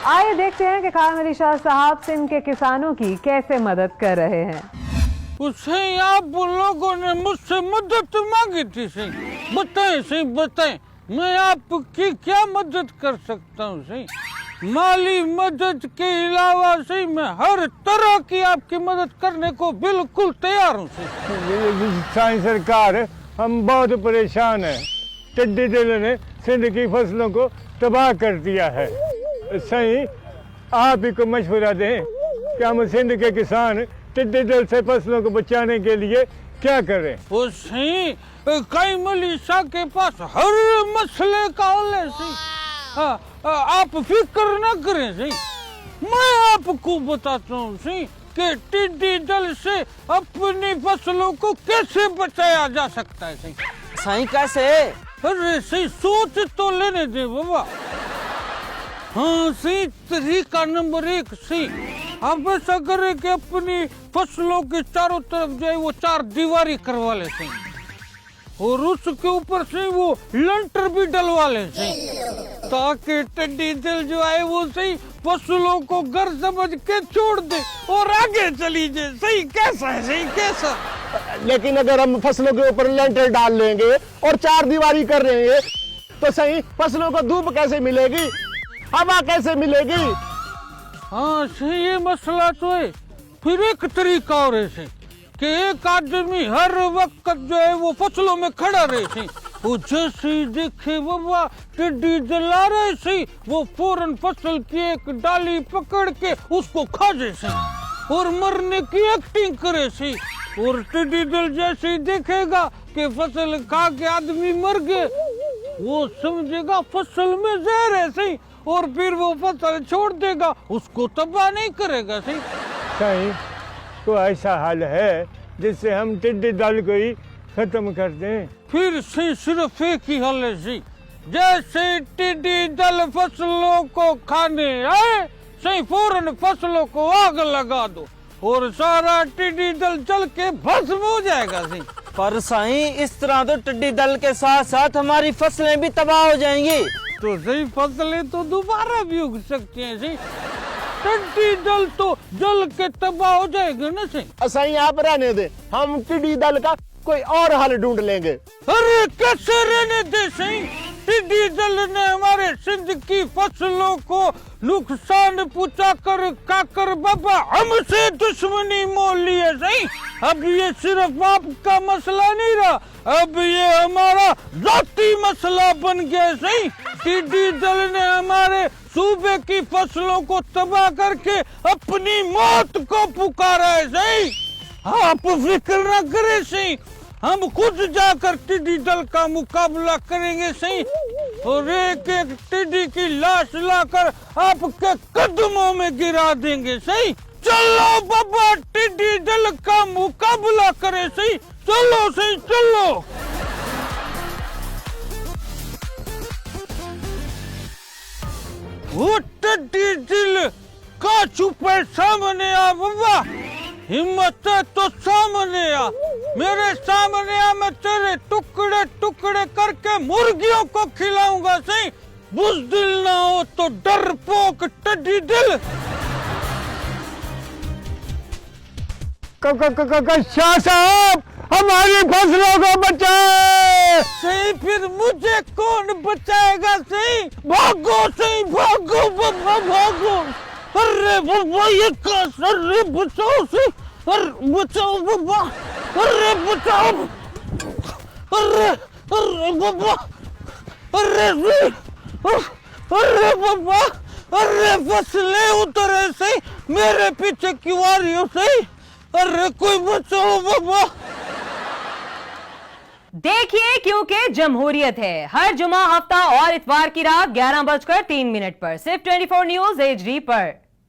आइए देखते हैं कि खान अली शाह साहब सिंध के किसानों की कैसे मदद कर रहे हैं। उसे आप लोगों ने मुझसे मदद मांगी थी, सही बताएं, सही बताएं, मैं आपकी क्या मदद कर सकता हूँ? सही माली मदद के अलावा सही मैं हर तरह की आपकी मदद करने को बिल्कुल तैयार हूँ। सही सरकार, हम बहुत परेशान हैं। टिड्डी दल ने सिंध की फसलों को तबाह कर दिया है। सही आप ही को मशवरा दें कि हम सिंध के किसान टिड्डी दल से फसलों को बचाने के लिए क्या करें? वो सही कई मलिशा के पास हर मसले का हल है। सही हाँ, आप फिक्र न करें। सही मैं आपको बताता हूँ सही कि टिड्डी दल से अपनी फसलों को कैसे बचाया जा सकता है। सही सही कैसे? अरे सही सोच तो लेने दे बाबा। हाँ सही तरीका नंबर 1 सही आप ऐसा करें कि अपनी फसलों के चारों तरफ जो है वो 4 दीवारी करवा ले सही, और उसके ऊपर से वो लंटर भी डलवा ले सही, ताकि टिड्डी दल जो है वो सही फसलों को घर समझ के छोड़ दे और आगे चली जाए। सही कैसा है? सही कैसा? लेकिन अगर हम फसलों के ऊपर लेंटर डाल लेंगे और 4 दीवारी कर लेंगे तो सही फसलों को धूप कैसे मिलेगी, हवा कैसे मिलेगी? हाँ सही ये मसला तो है। फिर एक तरीका और है सही कि एक आदमी हर वक्त जो है वो फसलों में खड़ा रहे सही, वो जैसे ही देखे बाबा टिड्डी दल आ रहे सही वो फौरन फसल की एक डाली पकड़ के उसको खा जाए सही और मरने की एक्टिंग करे सही, और टिड्डी दल जैसे ही देखेगा कि फसल खा के आदमी मर गए वो समझेगा फसल में जहर है सही, और फिर वो फसल छोड़ देगा, उसको तबाह नहीं करेगा। सही सही तो ऐसा हाल है जिससे हम टिड्डी दल को ही खत्म कर दें। फिर सही सिर्फ एक ही हल है सही, जैसे टिड्डी दल फसलों को खाने आए सही फौरन फसलों को आग लगा दो और सारा टिड्डी दल जल के भस्म हो जाएगा। सही पर सही इस तरह तो टिड्डी दल के साथ साथ हमारी फसलें भी तबाह हो जाएंगी। तो सही फसलें तो दोबारा भी उग सकती हैं। सही टिड्डी दल तो जल के तबाह हो जाएगा ना। सही सही आप रहने दे, हम टिड्डी दल का कोई और हल ढूंढ लेंगे। अरे कैसे रहने दे सही, टिड्डी दल ने हमारे सिंध की फसलों को नुकसान पहुंचा कर काकर बाबा हमसे दुश्मनी मोल ली है। सही अब ये सिर्फ आपका मसला नहीं रहा, अब ये हमारा जाती मसला बन गया। सही टिड्डी दल ने हमारे सूबे की फसलों को तबाह करके अपनी मौत को पुकारा है। सही आप फिक्र न करें सही, हम खुद जाकर टिड्डी दल का मुकाबला करेंगे। सही और एक एक टिड्डी की लाश लाकर आपके कदमों में गिरा देंगे। सही चलो बाबा टिड्डी दल का मुकाबला करें। सही चलो, सही चलो। वो टिड्डी दल का छुपे सामने आ बाबा, हिम्मत है तो सामने आ, मेरे सामने आ, मैं तेरे टुकड़े टुकड़े करके मुर्गियों को खिलाऊंगा। सही बुज़दिल ना हो तो डरपोक टिड्डी दल। शाह साहब हमारी फसलों को बचाए। सही फिर मुझे कौन बचाएगा? सही भागो, सही भागो बाबा भागो। अरे बाबा ये कैसा? अरे बचाओ सही, अरे बचाओ बाबा, अरे बचाओ, अरे अरे बाबा, अरे अरे बाबा, अरे फसलें उतरे सही, मेरे पीछे क्यों आ रही हो? सही अरे कोई बचाओ बाबा। देखिए क्योंकि जमहूरियत है, हर जुमा, हफ्ता और इतवार की रात 11:03 पर सिर्फ 24 न्यूज़ HD पर।